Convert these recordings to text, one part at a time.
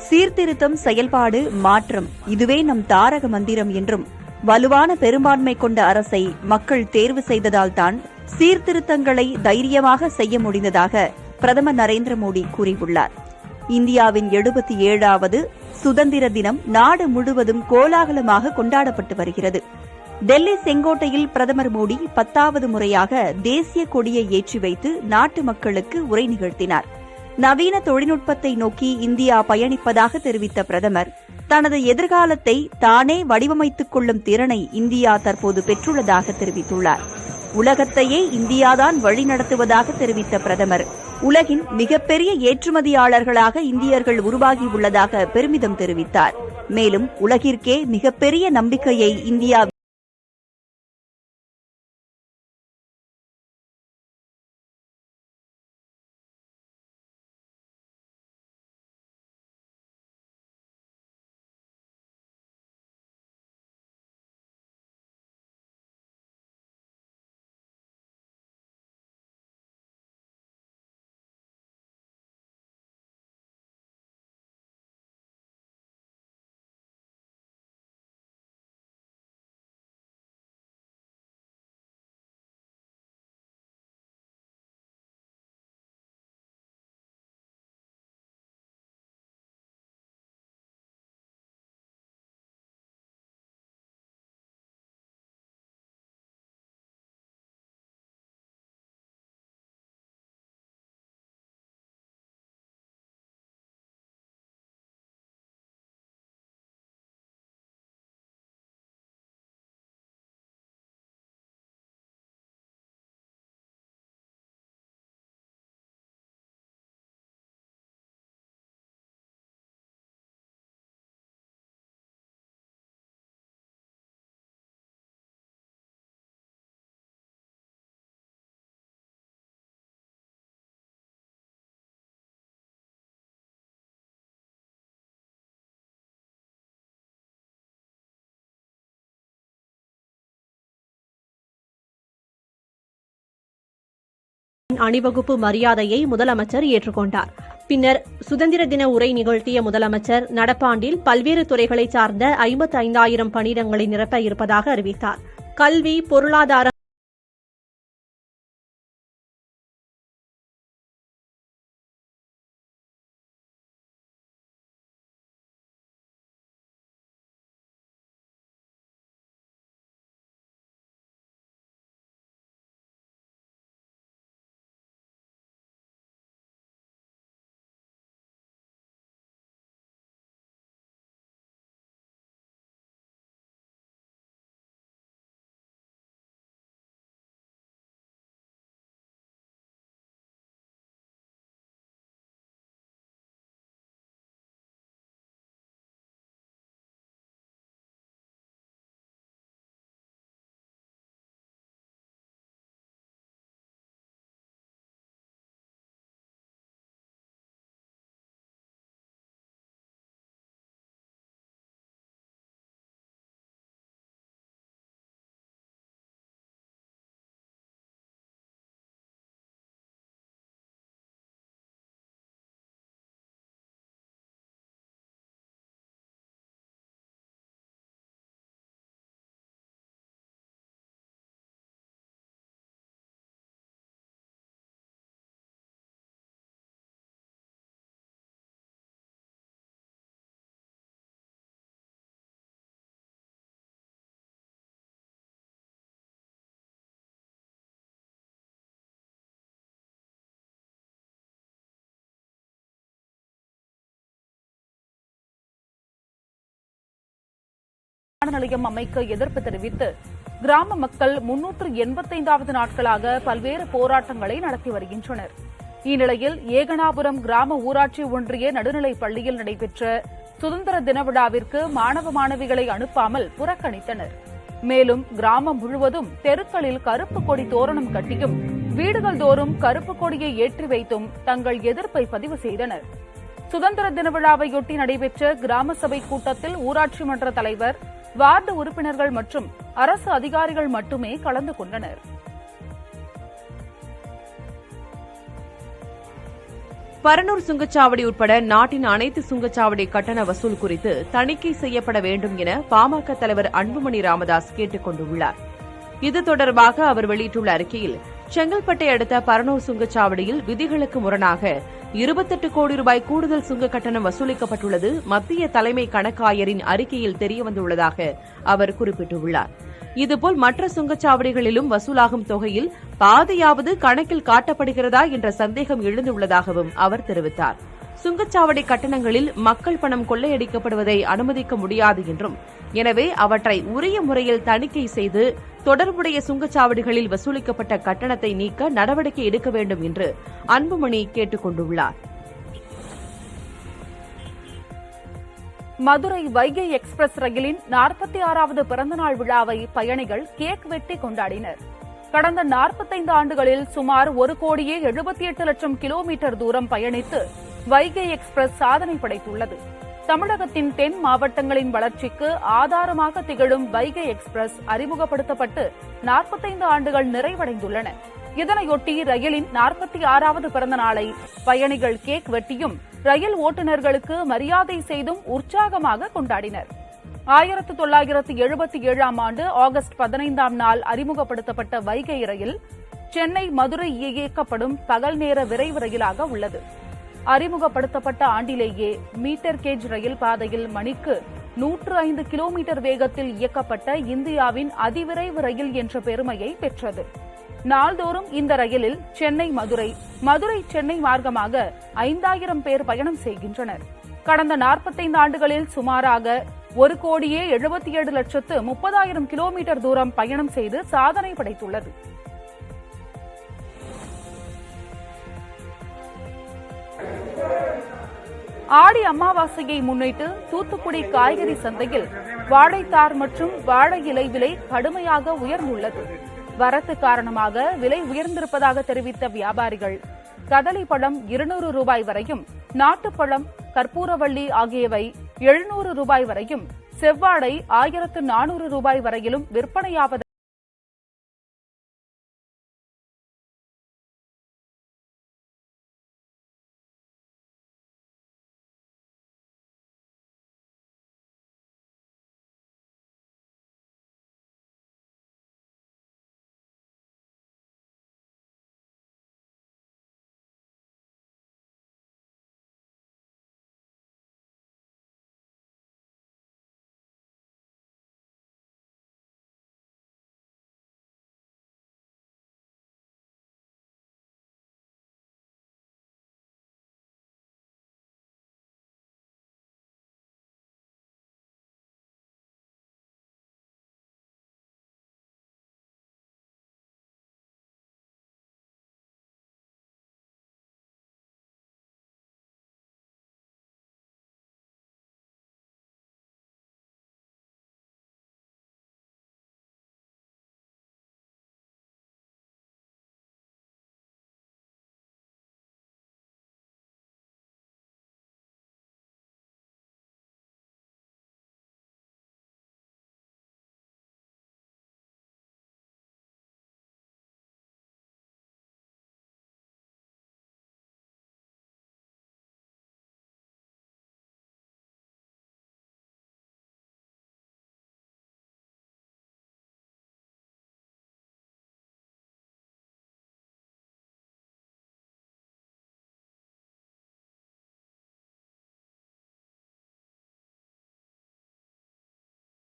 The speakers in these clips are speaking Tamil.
சீர்திருத்தம், செயல்பாடு, மாற்றம், இதுவே நம் தாரக மந்திரம் என்றும், வலுவான பெரும்பான்மை கொண்ட அரசை மக்கள் தேர்வு செய்ததால்தான் சீர்திருத்தங்களை தைரியமாக செய்ய முடிந்ததாக பிரதமர் நரேந்திர மோடி கூறியுள்ளார். இந்தியாவின் 77வது சுதந்திர தினம் நாடு முழுவதும் கோலாகலமாக கொண்டாடப்பட்டு வருகிறது. டெல்லி செங்கோட்டையில் பிரதமர் மோடி 10வது முறையாக தேசிய கொடியை ஏற்றி வைத்து நாட்டு மக்களுக்கு உரை நிகழ்த்தினார். நவீன தொழில்நுட்பத்தை நோக்கி இந்தியா பயணிப்பதாக தெரிவித்த பிரதமர், தனது எதிர்காலத்தை தானே வடிவமைத்துக் கொள்ளும் திறனை இந்தியா தற்போது பெற்றுள்ளதாக தெரிவித்துள்ளார். உலகத்தையே இந்தியாதான் வழிநடத்துவதாக தெரிவித்த பிரதமர், உலகின் மிகப்பெரிய ஏற்றுமதியாளர்களாக இந்தியர்கள் உருவாகியுள்ளதாக பெருமிதம் தெரிவித்தார். மேலும் உலகிற்கே மிகப்பெரிய நம்பிக்கையை இந்தியா அணிவகுப்பு மரியாதையை முதலமைச்சர் ஏற்றுக்கொண்டார். பின்னர் சுதந்திர தின உரை நிகழ்த்திய முதலமைச்சர், நடப்பாண்டில் பல்வேறு துறைகளை சார்ந்த 55,000 பணியிடங்களை நிரப்ப இருப்பதாக அறிவித்தார். கல்வி, பொருளாதாரம், நிலையம் அமைக்க எதிர்ப்பு தெரிவித்து கிராம மக்கள் 385வது நாட்களாக பல்வேறு போராட்டங்களை நடத்தி வருகின்றனர். இந்நிலையில் ஏகனாபுரம் கிராம ஊராட்சி ஒன்றிய நடுநிலைப் பள்ளியில் நடைபெற்ற சுதந்திர தின விழாவிற்கு மாணவ மாணவிகளை அனுப்பாமல் புறக்கணித்தனர். மேலும் கிராமம் முழுவதும் தெருக்களில் கருப்பு கொடி தோரணம் கட்டியும் வீடுகள் தோறும் கருப்பு கொடியை ஏற்றி வைத்தும் தங்கள் எதிர்ப்பை பதிவு செய்தனர். சுதந்திர தின விழாவையொட்டி நடைபெற்ற கிராம சபை கூட்டத்தில் ஊராட்சி மன்ற தலைவர், வார்டு உறுப்பினர்கள் மற்றும் அரசு அதிகாரிகள் மட்டுமே கலந்து கொண்டனர். பரனூர் சுங்கச்சாவடி உட்பட நாட்டின் அனைத்து சுங்கச்சாவடி கட்டண வசூல் குறித்து தணிக்கை செய்யப்பட வேண்டும் என பாமக தலைவர் அன்புமணி ராமதாஸ் கேட்டுக் கொண்டுள்ளார். இது தொடர்பாக அவர் வெளியிட்டுள்ள அறிக்கையில், செங்கல்பட்டை அடுத்த பரனூர் சுங்கச்சாவடியில் விதிகளுக்கு முரணாக 28 கோடி ரூபாய் கூடுதல் சுங்க கட்டணம் வசூலிக்கப்பட்டுள்ளது மத்திய தலைமை கணக்காயரின் அறிக்கையில் தெரியவந்துள்ளதாக அவர் குறிப்பிட்டுள்ளார். இதுபோல் மற்ற சுங்கச்சாவடிகளிலும் வசூலாகும் தொகையில் பாதியாவது கணக்கில் காட்டப்படுகிறதா என்ற சந்தேகம் எழுந்துள்ளதாகவும் அவர் தெரிவித்தார். சுங்கச்சாவடி கட்டணங்களில் மக்கள் பணம் கொள்ளையடிக்கப்படுவதை அனுமதிக்க முடியாது என்றும், எனவே அவற்றை உரிய முறையில் தணிக்கை செய்து தொடர்புடைய சுங்கச்சாவடிகளில் வசூலிக்கப்பட்ட கட்டணத்தை நீக்க நடவடிக்கை எடுக்க வேண்டும் என்று அன்புமணி கேட்டுக் கொண்டுள்ளார். மதுரை வைகை எக்ஸ்பிரஸ் ரயிலின் 46வது பிறந்தநாள் விழாவை பயணிகள் கேக் வெட்டி கொண்டாடினர். கடந்த 45 ஆண்டுகளில் சுமார் 1,78,00,000 கிலோமீட்டர் தூரம் பயணித்து வைகை எக்ஸ்பிரஸ் சாதனை படைத்துள்ளது. தமிழகத்தின் தென் மாவட்டங்களின் வளர்ச்சிக்கு ஆதாரமாக திகழும் வைகை எக்ஸ்பிரஸ் அறிமுகப்படுத்தப்பட்டு 45 ஆண்டுகள் நிறைவடைந்துள்ளன. இதனையொட்டி ரயிலின் 46வது பிறந்த நாளை பயணிகள் கேக் வெட்டியும் ரயில் ஓட்டுநர்களுக்கு மரியாதை செய்தும் உற்சாகமாக கொண்டாடினர். 1977ஆம் ஆண்டு ஆகஸ்ட் 15ஆம் நாள் அறிமுகப்படுத்தப்பட்ட வைகை ரயில் சென்னை மதுரை இயக்கப்படும் பகல் நேர விரைவு ரயிலாக உள்ளது. அறிமுகப்படுத்தப்பட்ட ஆண்டிலேயே மீட்டர் கேஜ் ரயில் பாதையில் மணிக்கு 105 கிலோமீட்டர் வேகத்தில் இயக்கப்பட்ட இந்தியாவின் அதிவிரைவு ரயில் என்ற பெருமையை பெற்றது. நாள்தோறும் இந்த ரயிலில் சென்னை மதுரை, மதுரை சென்னை மார்க்கமாக 5000 பேர் பயணம் செய்கின்றனர். கடந்த 45 ஆண்டுகளில் சுமாராக 1,77,30,000 கிலோமீட்டர் தூரம் பயணம் செய்து சாதனை படைத்துள்ளது. ஆடி அமாவாசையை முன்னிட்டு தூத்துக்குடி காய்கறி சந்தையில் வாழைத்தார் மற்றும் வாழை இலை விலை கடுமையாக உயர்ந்துள்ளது. வரத்து காரணமாக விலை உயர்ந்திருப்பதாக தெரிவித்த வியாபாரிகள் கதலி பழம் 200 ரூபாய் வரையும், நாட்டுப்பழம், கற்பூரவள்ளி ஆகியவை 700 ரூபாய் வரையும், செவ்வாழை 1400 ரூபாய் வரையிலும் விற்பனையாவது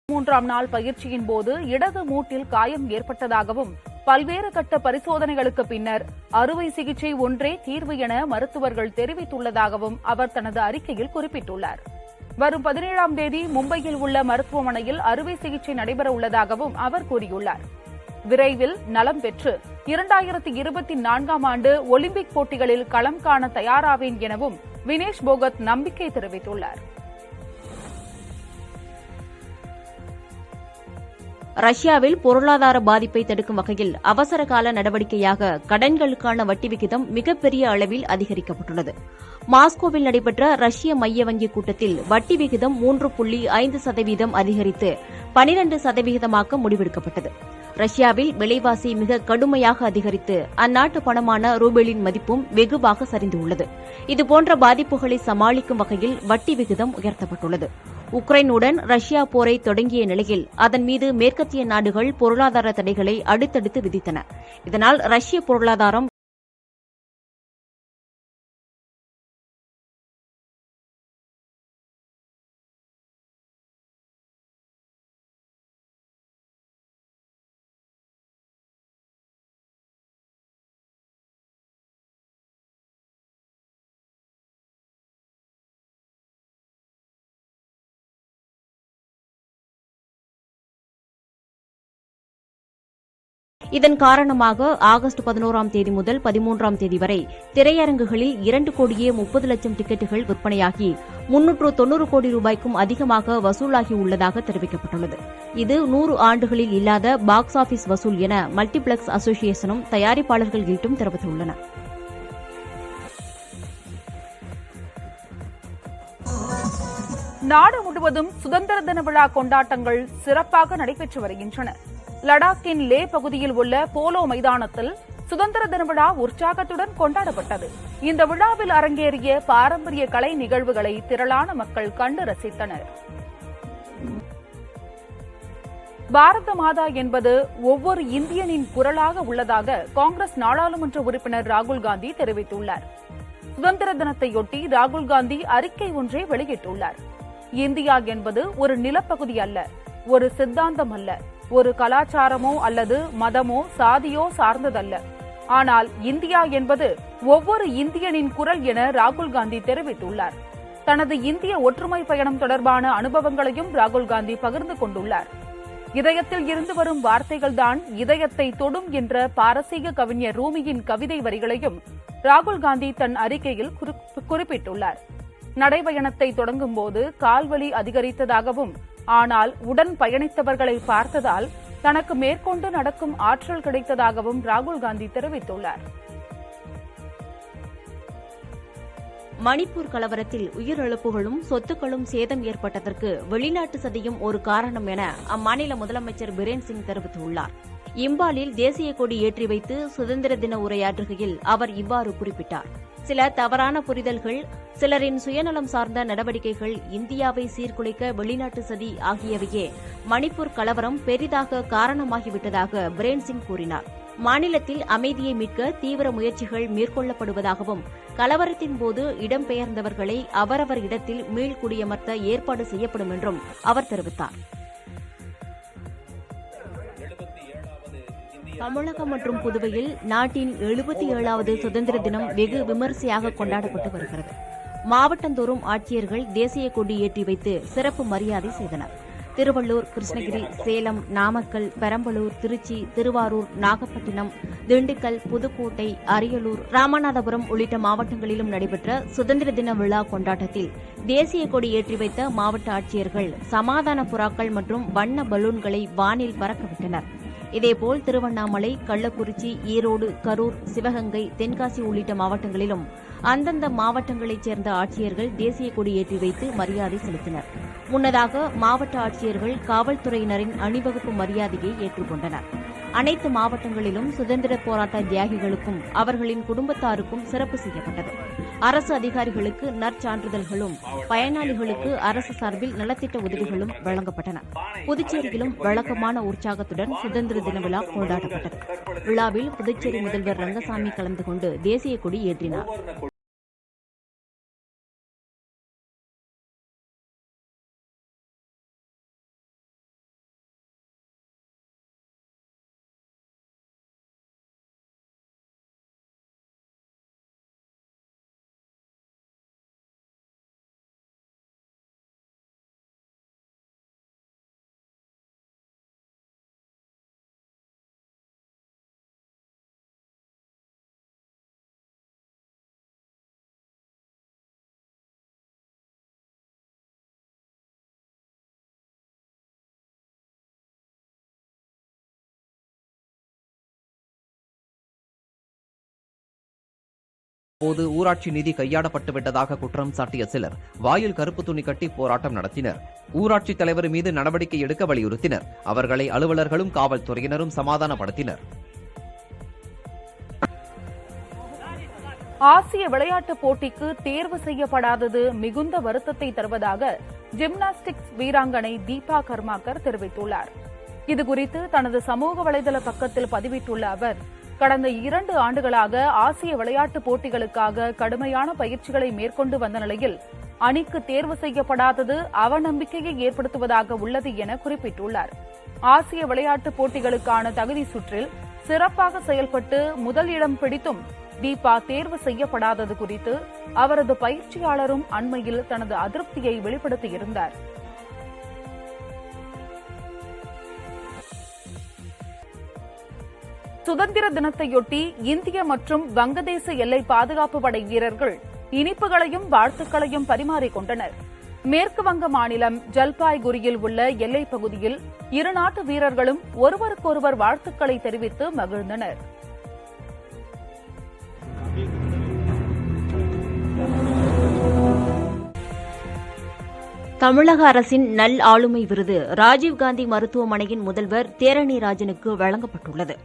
மூன்றாம் நாள் பயிற்சியின் போது இடது மூட்டில் காயம் ஏற்பட்டதாகவும், பல்வேறு கட்ட பரிசோதனைகளுக்கு பின்னர் அறுவை சிகிச்சை ஒன்றே தீர்வு என மருத்துவர்கள் தெரிவித்துள்ளதாகவும் அவர் தனது அறிக்கையில் குறிப்பிட்டுள்ளார். வரும் 17ஆம் தேதி மும்பையில் உள்ள மருத்துவமனையில் அறுவை சிகிச்சை நடைபெற உள்ளதாகவும் அவர் கூறியுள்ளார். விரைவில் நலம் பெற்று 2024ஆம் ஆண்டு ஒலிம்பிக் போட்டிகளில் களம் காண தயாராவேன் எனவும் வினேஷ் போகத் நம்பிக்கை தெரிவித்துள்ளார். ரஷ்யாவில் பொருளாதார பாதிப்பை தடுக்கும் வகையில் அவசர கால நடவடிக்கையாக கடன்களுக்கான வட்டி விகிதம் மிகப்பெரிய அளவில் அதிகரிக்கப்பட்டுள்ளது. மாஸ்கோவில் நடைபெற்ற ரஷ்ய மைய வங்கி கூட்டத்தில் வட்டி விகிதம் 3.5% அதிகரித்து 12% முடிவெடுக்கப்பட்டது. ரஷ்யாவில் விலைவாசி மிக கடுமையாக அதிகரித்து அந்நாட்டு பணமான ரூபெலின் மதிப்பும் வெகுவாக சரிந்துள்ளது. இதுபோன்ற பாதிப்புகளை சமாளிக்கும் வகையில் வட்டி விகிதம் உயர்த்தப்பட்டுள்ளது. உக்ரைனுடன் ரஷ்யா போரை தொடங்கிய நிலையில் அதன் மீது மேற்கத்திய நாடுகள் பொருளாதார தடைகளை அடுத்தடுத்து விதித்தன. இதனால் ரஷ்ய பொருளாதாரம் இதன் காரணமாக ஆகஸ்ட் 11ஆம் தேதி முதல் 13ஆம் தேதி வரை திரையரங்குகளில் 2,30,00,000 டிக்கெட்டுகள் விற்பனையாகி 390 கோடி ரூபாய்க்கும் அதிகமாக வசூலாகியுள்ளதாக தெரிவிக்கப்பட்டுள்ளது. இது 100 ஆண்டுகளில் இல்லாத பாக்ஸ் ஆபீஸ் வசூல் என மல்டிபிளெக்ஸ் அசோசியேஷனும் தயாரிப்பாளர்கள் கில்டும் தெரிவித்துள்ளன. நாடு முழுவதும் சுதந்திர தின விழா கொண்டாட்டங்கள் சிறப்பாக நடைபெற்று வருகின்றன. லடாக்கின் லே பகுதியில் உள்ள போலோ மைதானத்தில் சுதந்திர தின விழா உற்சாகத்துடன் கொண்டாடப்பட்டது. இந்த விழாவில் அரங்கேறிய பாரம்பரிய கலை நிகழ்வுகளை திரளான மக்கள் கண்டு ரசித்தனர். பாரத மாதா என்பது ஒவ்வொரு இந்தியனின் குரலாக உள்ளதாக காங்கிரஸ் நாடாளுமன்ற உறுப்பினர் ராகுல் காந்தி தெரிவித்துள்ளார். சுதந்திர தினத்தையொட்டி ராகுல் காந்தி அறிக்கை ஒன்றை வெளியிட்டுள்ளார். இந்தியா என்பது ஒரு நிலப்பகுதி அல்ல, ஒரு சித்தாந்தம் அல்ல, ஒரு கலாச்சாரமோ அல்லது மதமோ சாதியோ சார்ந்ததல்ல. ஆனால் இந்தியா என்பது ஒவ்வொரு இந்தியனின் குரல் என ராகுல் காந்தி தெரிவித்துள்ளார். தனது இந்திய ஒற்றுமை பயணம் தொடர்பான அனுபவங்களையும் ராகுல் காந்தி பகிர்ந்து கொண்டுள்ளார். இதயத்தில் இருந்து வரும் வார்த்தைகள்தான் இதயத்தை தொடும் என்ற பாரசீக கவிஞர் ரூமியின் கவிதை வரிகளையும் ராகுல் காந்தி தன் அறிக்கையில் குறிப்பிட்டுள்ளார். நடைபயணத்தை தொடங்கும் போது கால்வலி அதிகரித்ததாகவும், ஆனால் உடன் பயணித்தவர்களை பார்த்ததால் தனக்கு மேற்கொண்டு நடக்கும் ஆற்றல் கிடைத்ததாகவும் ராகுல் காந்தி தெரிவித்துள்ளார். மணிப்பூர் கலவரத்தில் உயிரிழப்புகளும் சொத்துக்களும் சேதம் ஏற்பட்டதற்கு வெளிநாட்டு சதியும் ஒரு காரணம் என அம்மாநில முதலமைச்சர் பிரேன் சிங் தெரிவித்துள்ளார். இம்பாலில் தேசிய கொடி ஏற்றி வைத்து சுதந்திர தின உரையாற்றுகையில் அவர் இவ்வாறு குறிப்பிட்டார். சில தவறான புரிதல்கள், சிலரின் சுயநலம் சார்ந்த நடவடிக்கைகள், இந்தியாவை சீர்குலைக்க வெளிநாட்டு சதி ஆகியவையே மணிப்பூர் கலவரம் பெரிதாக காரணமாகிவிட்டதாக பிரேன் சிங் கூறினார். மாநிலத்தில் அமைதியை மீட்க தீவிர முயற்சிகள் மேற்கொள்ளப்படுவதாகவும், கலவரத்தின் போது இடம்பெயர்ந்தவர்களை அவரவர் இடத்தில் மீள்குடியமர்த்த ஏற்பாடு செய்யப்படும் என்றும் அவர் தெரிவித்தார். தமிழகம் மற்றும் புதுவையில் நாட்டின் 77வது சுதந்திர தினம் வெகு விமரிசையாக கொண்டாடப்பட்டு வருகிறது. மாவட்டந்தோறும் ஆட்சியர்கள் தேசிய கொடி ஏற்றி வைத்து சிறப்பு மரியாதை செய்தனர். திருவள்ளூர், கிருஷ்ணகிரி, சேலம், நாமக்கல், பெரம்பலூர், திருச்சி, திருவாரூர், நாகப்பட்டினம், திண்டுக்கல், புதுக்கோட்டை, அரியலூர், ராமநாதபுரம் உள்ளிட்ட மாவட்டங்களிலும் நடைபெற்ற சுதந்திர தின விழா கொண்டாட்டத்தில் தேசிய கொடி ஏற்றி வைத்த மாவட்ட ஆட்சியர்கள் சமாதான புறாக்கள் மற்றும் வண்ண பலூன்களை வானில் பறக்கவிட்டனர். இதேபோல் திருவண்ணாமலை, கள்ளக்குறிச்சி, ஈரோடு, கரூர், சிவகங்கை, தென்காசி உள்ளிட்ட மாவட்டங்களிலும் அந்தந்த மாவட்டங்களைச் சேர்ந்த ஆட்சியர்கள் தேசிய கொடி ஏற்றி வைத்து மரியாதை செலுத்தினர். முன்னதாக மாவட்ட ஆட்சியர்கள் காவல்துறையினரின் அணிவகுப்பு மரியாதையை ஏற்றுக்கொண்டனர். அனைத்து மாவட்டங்களிலும் சுதந்திர போராட்ட தியாகிகளுக்கும் அவர்களின் குடும்பத்தாருக்கும் சிறப்பு செய்யப்பட்டது. அரசு அதிகாரிகளுக்கு நற்சான்றிதழ்களும், பயனாளிகளுக்கு அரசு சார்பில் நலத்திட்ட உதவிகளும் வழங்கப்பட்டன. புதுச்சேரியிலும் வழக்கமான உற்சாகத்துடன் சுதந்திர தின விழா கொண்டாடப்பட்டது. விழாவில் புதுச்சேரி முதல்வர் ரங்கசாமி கலந்து கொண்டு தேசிய கொடி ஏற்றினார். போது ஊராட்சி நிதி கையாடப்பட்டு விட்டதாக குற்றம் சாட்டிய சிலர் வாயில் கருப்பு துணி கட்டி போராட்டம் நடத்தினர். ஊராட்சி தலைவர் மீது நடவடிக்கை எடுக்க வலியுறுத்தினர். அவர்களை அலுவலர்களும் காவல்துறையினரும் சமாதானப்படுத்தினர். ஆசிய விளையாட்டுப் போட்டிக்கு தேர்வு செய்யப்படாதது மிகுந்த வருத்தத்தை தருவதாக ஜிம்னாஸ்டிக்ஸ் வீராங்கனை தீபா கர்மாக்கர் தெரிவித்துள்ளார். இதுகுறித்து தனது சமூக வலைதள பக்கத்தில் பதிவிட்டுள்ள அவர், கடந்த 2 ஆண்டுகளாக ஆசிய விளையாட்டுப் போட்டிகளுக்காக கடுமையான பயிற்சிகளை மேற்கொண்டு வந்த நிலையில் அணிக்கு தேர்வு செய்யப்படாதது அவநம்பிக்கையை ஏற்படுத்துவதாக உள்ளது என குறிப்பிட்டுள்ளார். ஆசிய விளையாட்டுப் போட்டிகளுக்கான தகுதி சுற்றில் சிறப்பாக செயல்பட்டு முதல் இடம் பிடித்தும் தீபா தேர்வு செய்யப்படாதது குறித்து அவரது பயிற்சியாளரும் அண்மையில் தனது அதிருப்தியை வெளிப்படுத்தியிருந்தார். சுதந்திர தினத்தையொட்டி இந்திய மற்றும் வங்கதேச எல்லை பாதுகாப்பு படை வீரர்கள் இனிப்புகளையும் வாழ்த்துக்களையும் பரிமாறிக்கொண்டனர். மேற்கு வங்க மாநிலம் ஜல்பாய்குரியில் உள்ள எல்லைப் பகுதியில் இரு நாட்டு வீரர்களும் ஒருவருக்கொருவர் வாழ்த்துக்களை தெரிவித்து மகிழ்ந்தனர். தமிழக அரசின் நல் ஆளுமை விருது ராஜீவ்காந்தி மருத்துவமனையின் முதல்வர் தேரணிராஜனுக்கு வழங்கப்பட்டுள்ளது.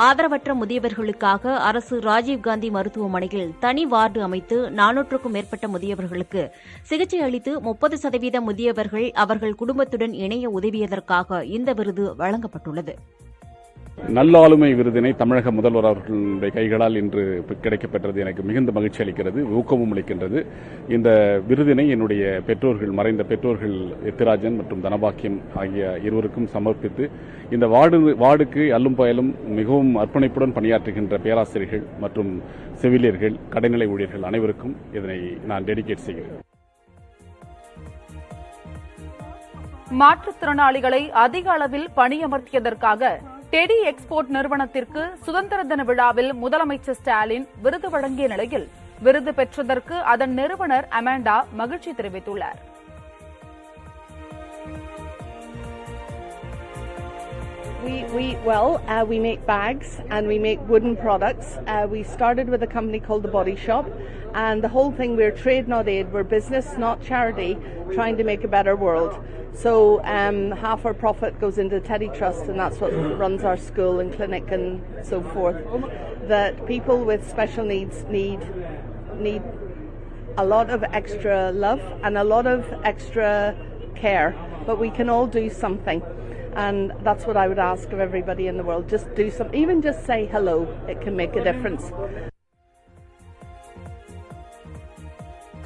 ஆதரவற்ற முதியவர்களுக்காக அரசு ராஜீவ்காந்தி மருத்துவமனையில் தனி வார்டு அமைத்து 400க்கும் மேற்பட்ட முதியவர்களுக்கு சிகிச்சை அளித்து 30% முதியவர்கள் அவர்கள் குடும்பத்துடன் இணைய உதவியதற்காக இந்த விருது வழங்கப்பட்டுள்ளது. நல்லாளுமை விருதினை தமிழக முதல்வர் அவர்களுடைய கைகளால் இன்று கிடைக்கப்பெற்றது எனக்கு மிகுந்த மகிழ்ச்சி அளிக்கிறது, ஊக்கமும் அளிக்கின்றது. இந்த விருதினை என்னுடைய பெற்றோர்கள், மறைந்த பெற்றோர்கள் எத்திராஜன் மற்றும் தனபாக்கியம் ஆகிய இருவருக்கும் சமர்ப்பித்து இந்த வார்டுக்கு அல்லும் பயலும் மிகவும் அர்ப்பணிப்புடன் பணியாற்றுகின்ற பேராசிரியர்கள் மற்றும் செவிலியர்கள், கடைநிலை ஊழியர்கள் அனைவருக்கும் இதனை நான் டெடிகேட் செய்கிறேன். மாற்றுத்திறனாளிகளை அதிக அளவில் பணியமர்த்தியதற்காக டெடி எக்ஸ்போர்ட் நிறுவனத்திற்கு சுதந்திர தின விழாவில் முதலமைச்சர் ஸ்டாலின் விருது வழங்கிய நிலையில் விருது பெற்றதற்கு அதன் நிறுவனர் அமாண்டா மகிழ்ச்சி தெரிவித்துள்ளார். We make bags and we make wooden products. We started with a company called The Body Shop, and the whole thing, we're trade not aid, we're business not charity, trying to make a better world. So half our profit goes into Teddy Trust, and that's what runs our school and clinic and so forth. That people with special needs need a lot of extra love and a lot of extra care, but we can all do something. And that's what I would ask of everybody in the world. Just do something, even just say hello. It can make a difference.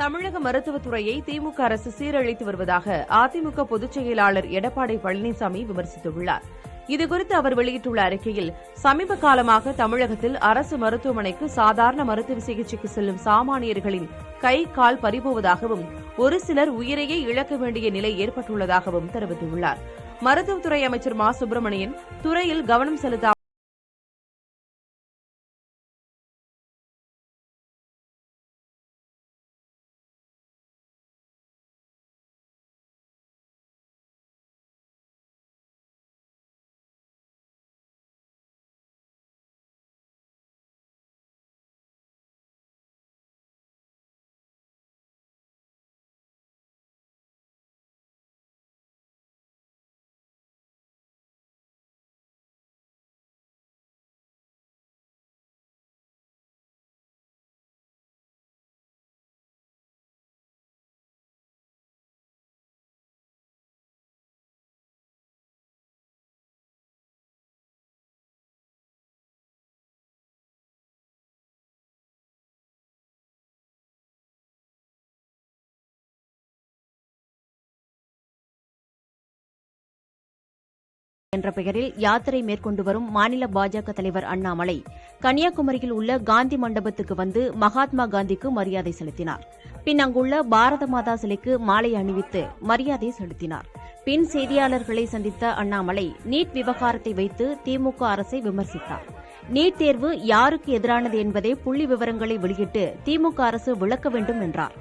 தமிழக மருத்துவத்துறையை திமுக அரசு சீரழித்து வருவதாக அதிமுக பொதுச் செயலாளர் எடப்பாடி பழனிசாமி விமர்சித்துள்ளார். இதுகுறித்து அவர் வெளியிட்டுள்ள அறிக்கையில், சமீப காலமாக தமிழகத்தில் அரசு மருத்துவமனைக்கு சாதாரண மருத்துவ சிகிச்சைக்கு செல்லும் சாமானியர்களின் கை கால் பறிபோவதாகவும் ஒரு சிலர் உயிரையே இழக்க வேண்டிய நிலை ஏற்பட்டுள்ளதாகவும் தெரிவித்துள்ளார். மருத்துவத்துறை அமைச்சர் மா சுப்பிரமணியன் துறையில் கவனம் செலுத்த என்ற பெயரில் யாத்திரை மேற்கொண்டு வரும் மாநில பாஜக தலைவர் அண்ணாமலை கன்னியாகுமரியில் உள்ள காந்தி மண்டபத்துக்கு வந்து மகாத்மா காந்திக்கு மரியாதை செலுத்தினார். பின் அங்குள்ள பாரத மாதா சிலைக்கு மாலை அணிவித்து மரியாதை செலுத்தினார். பின் செய்தியாளர்களை சந்தித்த அண்ணாமலை நீட் விவகாரத்தை வைத்து திமுக அரசை விமர்சித்தார். நீட் தேர்வு யாருக்கு எதிரானது என்பதை புள்ளி விவரங்களை வெளியிட்டு திமுக அரசு விளக்க வேண்டும் என்றார்.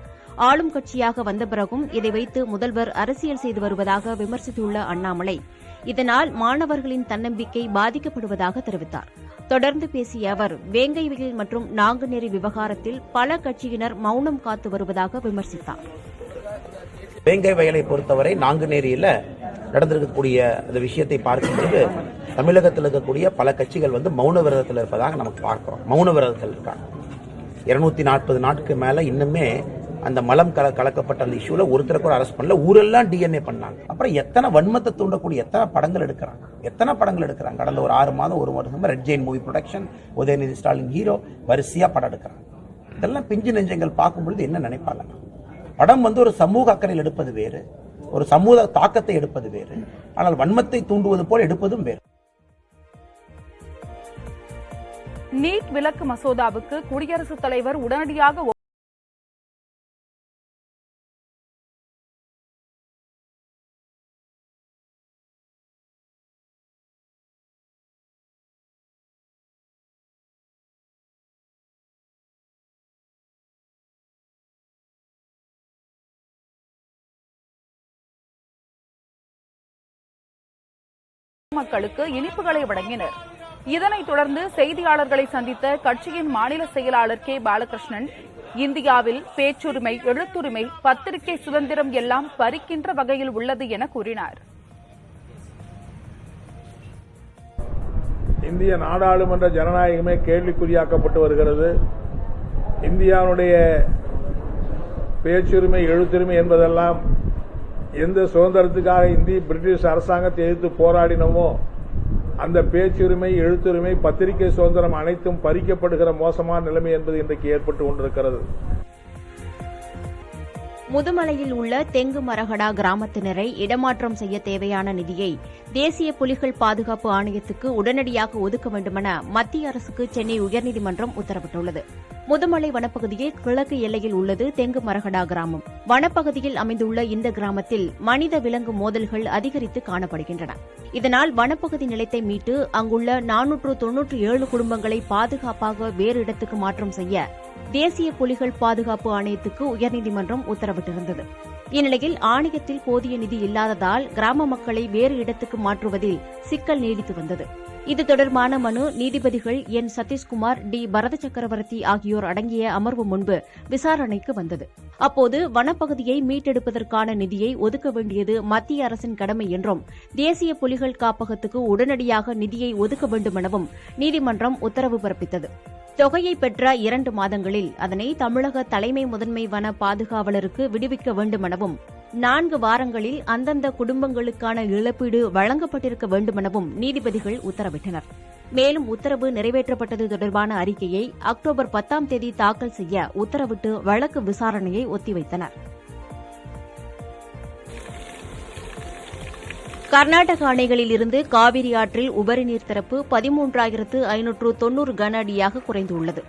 ஆளும் கட்சியாக வந்த பிறகும் இதை வைத்து முதல்வர் அரசியல் செய்து வருவதாக விமர்சித்துள்ள அண்ணாமலை, இதனால் மாணவர்களின் தன்னம்பிக்கை பாதிக்கப்படுவதாக தெரிவித்தார். தொடர்ந்து பேசிய அவர் வேங்கை வயல் மற்றும் நாங்குநேரி விவகாரத்தில் பல கட்சியினர் மௌனம் காத்து வருவதாக விமர்சித்தார். வேங்கை வயலை பொறுத்தவரை நாங்குநேரியில நடந்திருக்கக்கூடிய அந்த விஷயத்தை பார்க்கும்போது தமிழகத்தில் இருக்கக்கூடிய பல கட்சிகள் மௌன விரதத்தில் இருப்பதாக நமக்கு பார்க்கிறோம். மௌன விரதத்தில் இருக்காங்க. 240 நாட்களுக்கு மேல இன்னுமே அந்த மலம் கலக்கப்பட்ட அந்த இஷ்யூல ஒருத்தரை கூட அரெஸ்ட் பண்ணல. ஊரெல்லாம் டிஎன்ஏ பண்ணாங்க. அப்புறம் எத்தனை வன்மத்தை தூண்டக்கூடிய எத்தனை படங்கள் எடுக்கிறாங்க. கடந்த ஒரு 6 மாதம் ஒரு வருஷமா red Jain movie production, Udhayanidhi Stalin hero வரிசையா படம் எடுக்கிறாங்க. இதெல்லாம் பிஞ்சு நெஞ்சங்கள் பார்க்கும்பொழுது என்ன நினைப்பாங்க? படம் ஒரு சமூக அக்கறையில் எடுப்பது வேறு, ஒரு சமூக தாக்கத்தை எடுப்பது வேறு, ஆனால் வன்மத்தை தூண்டுவது போல் எடுப்பதும் வேறு. நீட் விலக்கு மசோதாவுக்கு குடியரசுத் தலைவர் உடனடியாக மக்களுக்கு இனிப்புகளை வழங்கினர். இதனைத் தொடர்ந்து செய்தியாளர்களை சந்தித்த கட்சியின் மாநில செயலாளர் கே பாலகிருஷ்ணன், இந்தியாவில் பேச்சுரிமை, எழுத்துரிமை, பத்திரிகை சுதந்திரம் எல்லாம் பறிக்கின்ற வகையில் உள்ளது என கூறினார். இந்திய நாடாளுமன்ற ஜனநாயகமே கேள்விக்குறியாக்கப்பட்டு வருகிறது. இந்தியாவுடைய பேச்சுரிமை, எழுத்துரிமை என்பதெல்லாம் எந்த சுதந்திரத்துக்காக இந்திய பிரிட்டிஷ் அரசாங்கத்தை எதிர்த்து போராடினோமோ அந்த பேச்சுரிமை, எழுத்துரிமை, பத்திரிகை சுதந்திரம் அனைத்தும் பறிக்கப்படுகிற மோசமான நிலைமை என்பது இன்றைக்கு ஏற்பட்டு கொண்டிருக்கிறது. முதுமலையில் உள்ள தெங்கு மரகடா கிராமத்தினரை இடமாற்றம் செய்ய தேவையான நிதியை தேசிய புலிகள் பாதுகாப்பு ஆணையத்துக்கு உடனடியாக ஒதுக்க வேண்டுமென மத்திய அரசுக்கு சென்னை உயர்நீதிமன்றம் உத்தரவிட்டுள்ளது. முதுமலை வனப்பகுதியில் கிழக்கு எல்லையில் உள்ளது தெங்கு மரகடா கிராமம். வனப்பகுதியில் அமைந்துள்ள இந்த கிராமத்தில் மனித விலங்கு மோதல்கள் அதிகரித்து காணப்படுகின்றன. இதனால் வனப்பகுதி நிலத்தை மீட்டு அங்குள்ள 497 குடும்பங்களை பாதுகாப்பாக வேறு இடத்துக்கு மாற்றம் செய்ய தேசிய புலிகள் பாதுகாப்பு ஆணையத்துக்கு உயர்நீதிமன்றம் உத்தரவிட்டிருந்தது. இந்நிலையில் ஆணையத்தில் போதிய நிதி இல்லாததால் கிராம மக்களை வேறு இடத்துக்கு மாற்றுவதில் சிக்கல் நீடித்து வந்தது. இது தொடர்பான மனு நீதிபதிகள் என் சதீஷ்குமார், டி பரத சக்கரவர்த்தி ஆகியோர் அடங்கிய அமர்வு முன்பு விசாரணைக்கு வந்தது. அப்போது வனப்பகுதியை மீட்டெடுப்பதற்கான நிதியை ஒதுக்க வேண்டியது மத்திய அரசின் கடமை என்றும் தேசிய புலிகள் காப்பகத்துக்கு உடனடியாக நிதியை ஒதுக்க வேண்டுமெனவும் நீதிமன்றம் உத்தரவு பிறப்பித்தது. தொகையை பெற்ற 2 மாதங்களில் அதனை தமிழக தலைமை முதன்மை வன பாதுகாவலருக்கு விடுவிக்க வேண்டுமெனவும் 4 வாரங்களில் அந்தந்த குடும்பங்களுக்கான இழப்பீடு வழங்கப்பட்டிருக்க வேண்டுமெனவும் நீதிபதிகள் உத்தரவிட்டனர். மேலும் உத்தரவு நிறைவேற்றப்பட்டது தொடர்பான அறிக்கையை அக்டோபர் 10ஆம் தேதி தாக்கல் செய்ய உத்தரவிட்டு வழக்கு விசாரணையை ஒத்திவைத்தனர். கர்நாடக அணைகளில் இருந்து காவிரி ஆற்றில் உபரி நீர் திறப்பு 13,590 கன அடியாக குறைந்துள்ளது.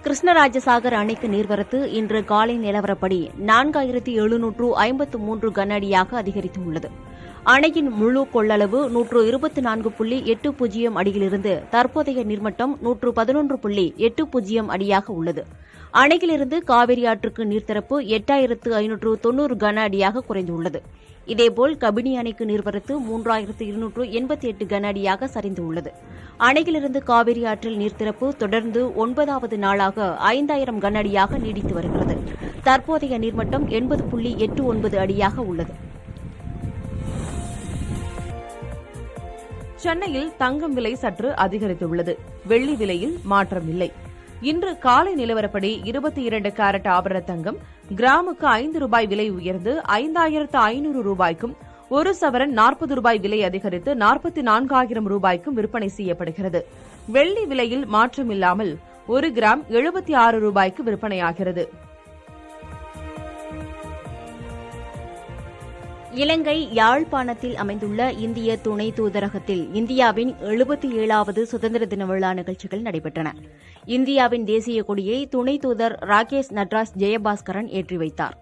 கிருஷ்ணராஜசாகர் அணைக்கு நீர்வரத்து இன்று காலை நிலவரப்படி 4,753 கன அடியாக அதிகரித்துள்ளது. அணையின் முழு கொள்ளளவு 124.80 அடியிலிருந்து தற்போதைய நீர்மட்டம் 111.80 அடியாக உள்ளது. அணையிலிருந்து காவிரி ஆற்றுக்கு நீர்த்திறப்பு 8,590 கன அடியாக குறைந்துள்ளது. இதேபோல் கபினி அணைக்கு நீர்வரத்து 3,288 கன அடியாக சரிந்துள்ளது. அணையிலிருந்து காவிரி ஆற்றில் நீர்த்திறப்பு தொடர்ந்து 9வது நாளாக 5,000 கன அடியாக நீடித்து வருகிறது. தற்போதைய நீர்மட்டம் 80.89 அடியாக உள்ளது. சென்னையில் தங்கம் விலை சற்று அதிகரித்துள்ளது. வெள்ளி விலையில் மாற்றமில்லை. இன்று காலை நிலவரப்படி 22 கேரட் ஆபரண தங்கம் கிராமுக்கு 5 ரூபாய் விலை உயர்ந்து 5,500 ரூபாய்க்கும், 1 சவரன் 40 ரூபாய் விலை அதிகரித்து 44,000 ரூபாய்க்கும் விற்பனை செய்யப்படுகிறது. வெள்ளி விலையில் மாற்றமில்லாமல் 1 கிராம் 76 ரூபாய்க்கு விற்பனையாகிறது. இலங்கை யாழ்ப்பாணத்தில் அமைந்துள்ள இந்திய துணை தூதரகத்தில் இந்தியாவின் 77வது சுதந்திர தின விழா நிகழ்ச்சிகள் நடைபெற்றன. இந்தியாவின் தேசிய கொடியை துணை தூதர் ராகேஷ் நட்ராஜ் ஜெயபாஸ்கரன் ஏற்றி வைத்தார்.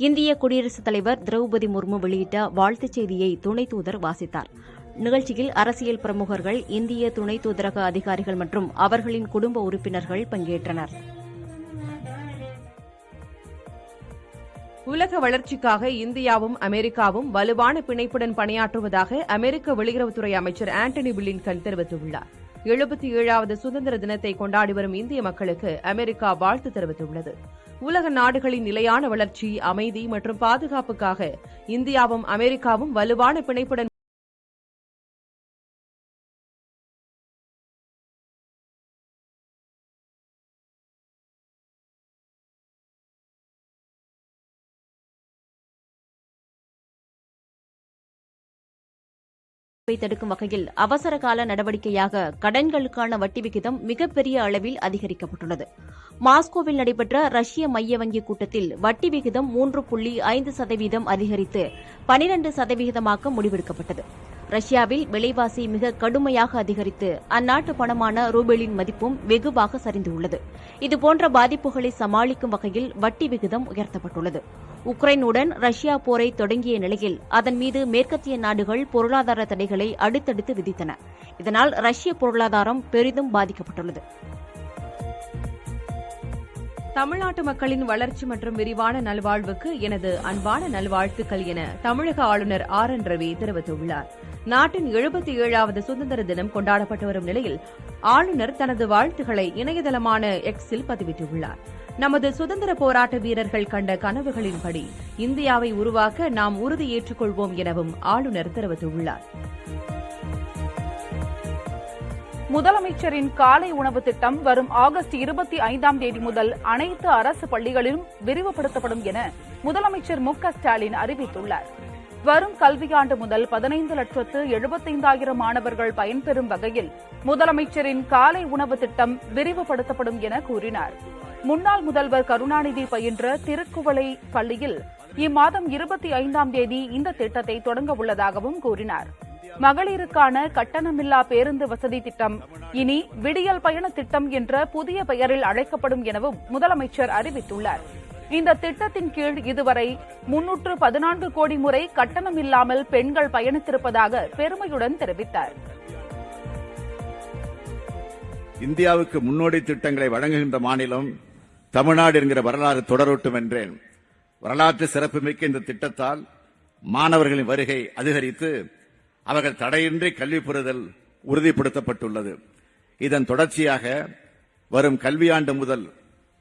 இந்திய குடியரசுத் தலைவர் திரௌபதி முர்மு வெளியிட்ட வாழ்த்துச் செய்தியை துணை தூதர் வாசித்தார். நிகழ்ச்சியில் அரசியல் பிரமுகர்கள், இந்திய துணை தூதரக அதிகாரிகள் மற்றும் அவர்களின் குடும்ப உறுப்பினர்கள் பங்கேற்றனர். உலக வளர்ச்சிக்காக இந்தியாவும் அமெரிக்காவும் வலுவான பிணைப்புடன் பணியாற்றுவதாக அமெரிக்க வெளியுறவுத்துறை அமைச்சர் ஆண்டனி பிளிங்கன் தெரிவித்துள்ளார். 77வது சுதந்திர தினத்தை கொண்டாடி வரும் இந்திய மக்களுக்கு அமெரிக்கா வாழ்த்து தெரிவித்துள்ளது. உலக நாடுகளின் நிலையான வளர்ச்சி, அமைதி மற்றும் பாதுகாப்புக்காக இந்தியாவும் அமெரிக்காவும் வலுவான பிணைப்புடன் தடுக்கும் வகையில் அவசர கால நடவடிக்கையாக கடன்களுக்கான வட்டி விகிதம் மிகப்பெரிய அளவில் அதிகரிக்கப்பட்டுள்ளது. மாஸ்கோவில் நடைபெற்ற ரஷ்ய மைய வங்கி கூட்டத்தில் வட்டி விகிதம் 3.5% அதிகரித்து 12% முடிவெடுக்கப்பட்டது. ரஷ்யாவில் விலைவாசி மிக கடுமையாக அதிகரித்து அந்நாட்டு பணமான ரூபலின் மதிப்பும் வெகுவாக சரிந்துள்ளது. இதுபோன்ற பாதிப்புகளை சமாளிக்கும் வகையில் வட்டி விகிதம் உயர்த்தப்பட்டுள்ளது. உக்ரைனுடன் ரஷ்யா போரை தொடங்கிய நிலையில் அதன் மீது மேற்கத்திய நாடுகள் பொருளாதார தடைகளை அடுத்தடுத்து விதித்தன. இதனால் ரஷ்ய பொருளாதாரம் பெரிதும் பாதிக்கப்பட்டுள்ளது. தமிழ்நாட்டு மக்களின் வளர்ச்சி மற்றும் விரிவான நல்வாழ்வுக்கு எனது அன்பான நல்வாழ்த்துக்கள் என தமிழக ஆளுநர் RN ரவி தெரிவித்துள்ளார். நாட்டின் 77வது சுதந்திர தினம் கொண்டாடப்பட்டு வரும் நிலையில் ஆளுநர் தனது வாழ்த்துக்களை இணையதளமான எக்ஸில் பதிவிட்டுள்ளார். நமது சுதந்திர போராட்ட வீரர்கள் கண்ட கனவுகளின்படி இந்தியாவை உருவாக்க நாம் உறுதி ஏற்றுக்கொள்வோம் எனவும் ஆளுநர் தெரிவித்துள்ளார். முதலமைச்சரின் காலை உணவு திட்டம் வரும் ஆகஸ்ட் 25ஆம் தேதி முதல் அனைத்து அரசு பள்ளிகளிலும் விரிவுபடுத்தப்படும் என முதலமைச்சர் மு.க.ஸ்டாலின் அறிவித்துள்ளார். வரும் கல்வியாண்டு முதல் 15,75,000 மாணவர்கள் பயன்பெறும் வகையில் முதலமைச்சரின் காலை உணவு திட்டம் விரிவுபடுத்தப்படும் என கூறினார். முன்னாள் முதல்வர் கருணாநிதி பயின்ற திருக்குவளை பள்ளியில் இம்மாதம் 25ஆம் தேதி இந்த திட்டத்தை தொடங்க உள்ளதாகவும் கூறினார். மகளிருக்கான கட்டணமில்லா பேருந்து வசதி திட்டம் இனி விடியல் பயண திட்டம் என்ற புதிய பெயரில் அழைக்கப்படும் எனவும் முதலமைச்சர் அறிவித்துள்ளார். இந்த திட்டத்தின் கீழ் இதுவரை 314 கோடி முறை கட்டணம் இல்லாமல் பெண்கள் பயணித்திருப்பதாக பெருமையுடன் தெரிவித்தார். இந்தியாவுக்கு முன்னோடி திட்டங்களை வழங்குகின்ற மாநிலம் தமிழ்நாடு என்கிற வரலாறு தொடரட்டும் என்றேன். வரலாற்று சிறப்புமிக்க இந்த திட்டத்தால் மாணவர்களின் வருகை அதிகரித்து அவர்கள் தடையின்றி கல்வி பெறுதல் உறுதிப்படுத்தப்பட்டுள்ளது. இதன் தொடர்ச்சியாக வரும் கல்வியாண்டு முதல்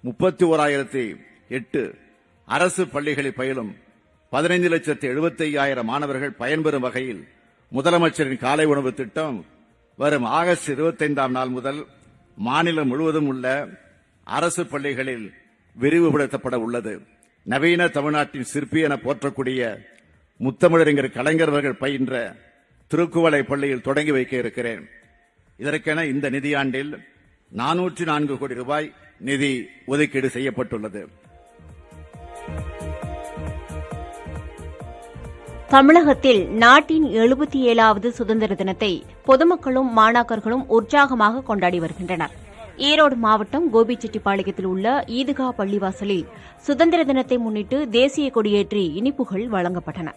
31,008 அரசு பள்ளிகளில் பயிலும் 15,75,000 மாணவர்கள் பயன்பெறும் வகையில் முதலமைச்சரின் காலை உணவு திட்டம் வரும் ஆகஸ்ட் 25ஆம் நாள் முதல் மாநிலம் முழுவதும் உள்ள அரசு பள்ளிகளில் விரிவுபடுத்தப்பட உள்ளது. நவீன தமிழ்நாட்டின் சிற்பி என போற்றக்கூடிய முத்தமிழறிஞர் கலைஞர் அவர்கள் பயின்ற திருக்குவளை பள்ளியில் தொடங்கி வைக்க இருக்கிறேன். இதற்கென இந்த நிதியாண்டில் 404 கோடி ரூபாய் நிதி ஒதுக்கீடு செய்யப்பட்டுள்ளது. தமிழகத்தில் நாட்டின் 77வது சுதந்திர தினத்தை பொதுமக்களும் மாணாக்கர்களும் உற்சாகமாக கொண்டாடி வருகின்றனர். ஈரோடு மாவட்டம் கோபிச்செட்டிப்பாளையத்தில் உள்ள ஈதுகா பள்ளிவாசலில் சுதந்திர தினத்தை முன்னிட்டு தேசிய கொடியேற்றி இனிப்புகள் வழங்கப்பட்டன.